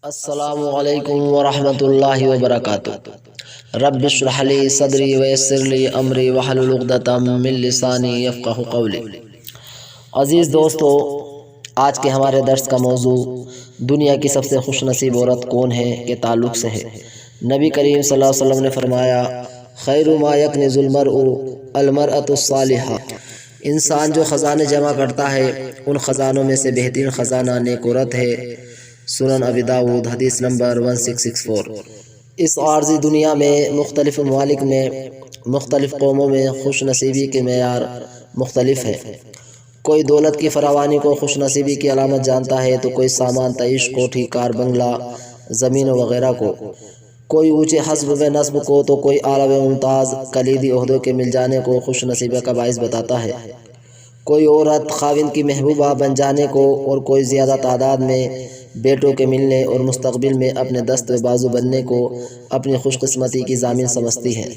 السلام علیکم ورحمۃ اللہ وبرکاتہ۔ رب اشرح لی صدری ویسر لی امری واحلل عقدۃ من لسانی یفقہوا قولی۔ عزیز دوستو، آج کے ہمارے درس کا موضوع دنیا کی سب سے خوش نصیب عورت کون ہے کے تعلق سے ہے۔ نبی کریم صلی اللہ علیہ وسلم نے فرمایا، خیر ما یکنز المرء المرأۃ الصالحہ۔ انسان جو خزانے جمع کرتا ہے ان خزانوں میں سے بہترین خزانہ نیک عورت ہے۔ سنن ابی داؤد حدیث نمبر 1664۔ اس عارضی دنیا میں مختلف ممالک میں مختلف قوموں میں خوش نصیبی کے معیار مختلف ہیں۔ کوئی دولت کی فراوانی کو خوش نصیبی کی علامت جانتا ہے تو کوئی سامان تعیش کوٹھی کار بنگلہ زمین وغیرہ کو، کوئی اونچے حسب و نسب کو تو کوئی اعلیٰ و ممتاز کلیدی عہدوں کے مل جانے کو خوش نصیبی کا باعث بتاتا ہے۔ کوئی عورت خاوند کی محبوبہ بن جانے کو اور کوئی زیادہ تعداد میں بیٹوں کے ملنے اور مستقبل میں اپنے دست و بازو بننے کو اپنی خوش قسمتی کی ضامن سمجھتی ہے۔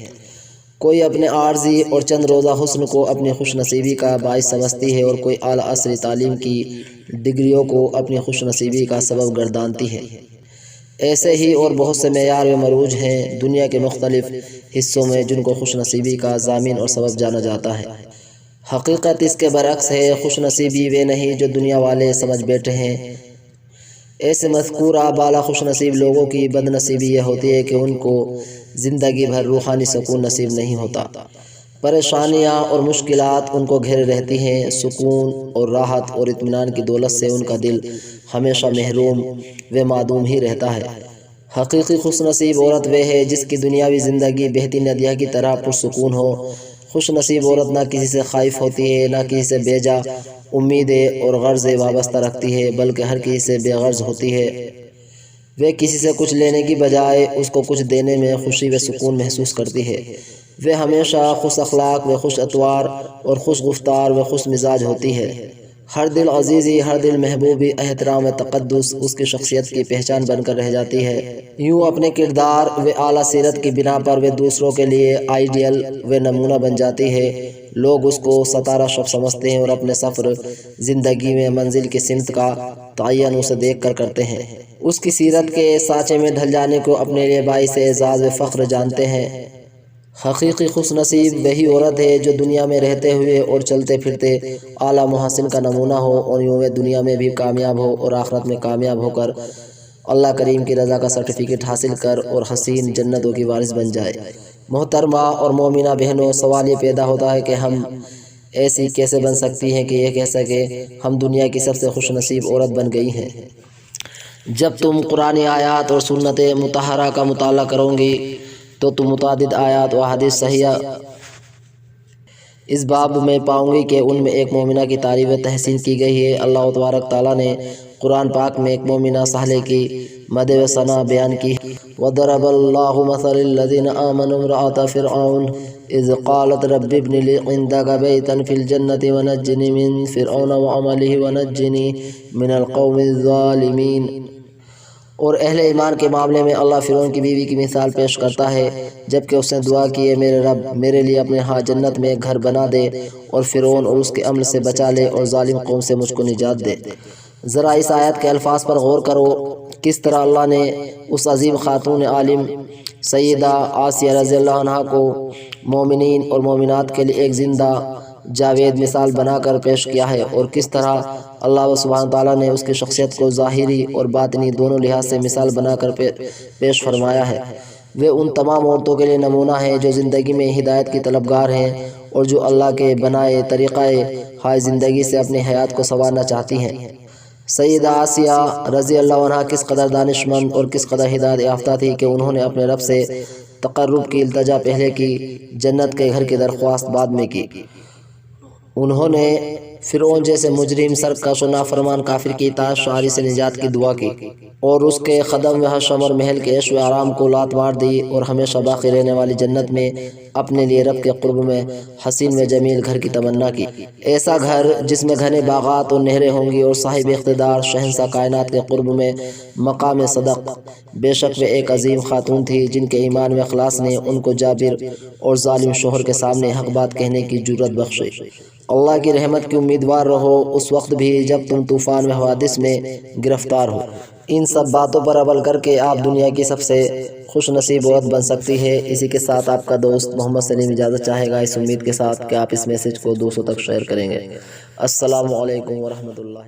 کوئی اپنے عارضی اور چند روزہ حسن کو اپنی خوش نصیبی کا باعث سمجھتی ہے اور کوئی اعلیٰ عصری تعلیم کی ڈگریوں کو اپنی خوش نصیبی کا سبب گردانتی ہے۔ ایسے ہی اور بہت سے معیار و مروج ہیں دنیا کے مختلف حصوں میں جن کو خوش نصیبی کا ضامن اور سبب جانا جاتا ہے۔ حقیقت اس کے برعکس ہے، خوش نصیبی وہ نہیں جو دنیا والے سمجھ بیٹھے ہیں۔ ایسے مذکورہ بالا خوش نصیب لوگوں کی بد نصیبی یہ ہوتی ہے کہ ان کو زندگی بھر روحانی سکون نصیب نہیں ہوتا۔ پریشانیاں اور مشکلات ان کو گھیرے رہتی ہیں، سکون اور راحت اور اطمینان کی دولت سے ان کا دل ہمیشہ محروم و معدوم ہی رہتا ہے۔ حقیقی خوش نصیب عورت وہ ہے جس کی دنیاوی زندگی بہتی ندیہ کی طرح پرسکون ہو۔ خوش نصیب عورت نہ کسی سے خائف ہوتی ہے، نہ کسی سے بیجا امیدیں اور غرضیں وابستہ رکھتی ہے، بلکہ ہر کسی سے بے غرض ہوتی ہے۔ وہ کسی سے کچھ لینے کی بجائے اس کو کچھ دینے میں خوشی و سکون محسوس کرتی ہے۔ وہ ہمیشہ خوش اخلاق و خوش اطوار اور خوش گفتار و خوش مزاج ہوتی ہے۔ ہر دل عزیزی، ہر دل محبوبی، احترام و تقدس اس کی شخصیت کی پہچان بن کر رہ جاتی ہے۔ یوں اپنے کردار و اعلیٰ سیرت کی بنا پر وہ دوسروں کے لیے آئیڈیل و نمونہ بن جاتی ہے۔ لوگ اس کو ستارہ شب سمجھتے ہیں اور اپنے سفر زندگی میں منزل کی سمت کا تعین اسے دیکھ کر کرتے ہیں۔ اس کی سیرت کے سانچے میں ڈھل جانے کو اپنے لیے باعث اعزاز و فخر جانتے ہیں۔ حقیقی خوش نصیب وہی عورت ہے جو دنیا میں رہتے ہوئے اور چلتے پھرتے اعلیٰ محسن کا نمونہ ہو، اور یوں وہ دنیا میں بھی کامیاب ہو اور آخرت میں کامیاب ہو کر اللہ کریم کی رضا کا سرٹیفکیٹ حاصل کر اور حسین جنتوں کی وارث بن جائے۔ محترمہ اور مومنہ بہنوں، سوال یہ پیدا ہوتا ہے کہ ہم ایسی کیسے بن سکتی ہیں کہ یہ کہہ سکے ہم دنیا کی سب سے خوش نصیب عورت بن گئی ہیں؟ جب تم قرآنی آیات اور سنت مطہرہ کا مطالعہ کرو گی تو تم متعدد آیات و احادیث صحیحہ اس باب میں پاؤں گی کہ ان میں ایک مومنہ کی تعریف و تحسین کی گئی ہے۔ اللہ تبارک تعالیٰ نے قرآن پاک میں ایک مومنہ صالحہ کی مدح و ثنا بیان کی۔ وَضَرَبَ اللَّهُ مَثَلَ الَّذِينَ آمَنُوا امْرَأَتَ فِرْعَوْنَ إِذْ قَالَتْ رَبِّ ابْنِ لِي عِندَكَ بَيْتًا فِي الْجَنَّةِ وَنَجِّنِي مِنْ فِرْعَوْنَ وَعَمَلِهِ وَنَجِّنِي مِنَ الْقَوْمِ الظَّالِمِينَ۔ اور اہل ایمان کے معاملے میں اللہ فرعون کی بیوی کی مثال پیش کرتا ہے جبکہ اس نے دعا کی ہے، میرے رب میرے لیے اپنے ہاں جنت میں ایک گھر بنا دے اور فرعون اور اس کے عمل سے بچا لے اور ظالم قوم سے مجھ کو نجات دے۔ ذرا اس آیت کے الفاظ پر غور کرو، کس طرح اللہ نے اس عظیم خاتون عالم سیدہ آسیہ رضی اللہ عنہا کو مومنین اور مومنات کے لیے ایک زندہ جاوید مثال بنا کر پیش کیا ہے، اور کس طرح اللہ سبحانہ تعالیٰ نے اس کی شخصیت کو ظاہری اور باطنی دونوں لحاظ سے مثال بنا کر پیش فرمایا ہے۔ وہ ان تمام عورتوں کے لیے نمونہ ہیں جو زندگی میں ہدایت کی طلبگار ہیں اور جو اللہ کے بنائے طریقہ ہائے زندگی سے اپنی حیات کو سنوارنا چاہتی ہیں۔ سیدہ آسیہ رضی اللہ عنہا کس قدر دانش مند اور کس قدر ہدایت یافتہ تھی کہ انہوں نے اپنے رب سے تقرب کی التجا پہلے کی، جنت کے گھر کی درخواست بعد میں کی۔ انہوں نے فرعون جیسے مجرم، سرکش و نافرمان کافر کی اطاعت شعاری سے نجات کی دعا کی اور اس کے قدم و حشم اور محل کے عیش و آرام کو لات مار دی اور ہمیشہ باقی رہنے والی جنت میں اپنے لیے رب کے قرب میں حسین و جمیل گھر کی تمنا کی۔ ایسا گھر جس میں گھنے باغات اور نہریں ہوں گی اور صاحب اقتدار شہنشاہ کائنات کے قرب میں مقام صدق۔ بے شک وہ ایک عظیم خاتون تھی جن کے ایمان و اخلاص نے ان کو جابر اور ظالم شوہر کے سامنے حق بات کہنے کی جرأت بخشی۔ اللہ کی رحمت کی امیدوار رہو اس وقت بھی جب تم طوفان میں حوادث میں گرفتار ہو۔ ان سب باتوں پر عمل کر کے آپ دنیا کی سب سے خوش نصیب عورت بن سکتی ہے۔ اسی کے ساتھ آپ کا دوست محمد سلیم اجازت چاہے گا، اس امید کے ساتھ کہ آپ اس میسج کو دوستوں تک شیئر کریں گے۔ السلام علیکم ورحمۃ اللہ۔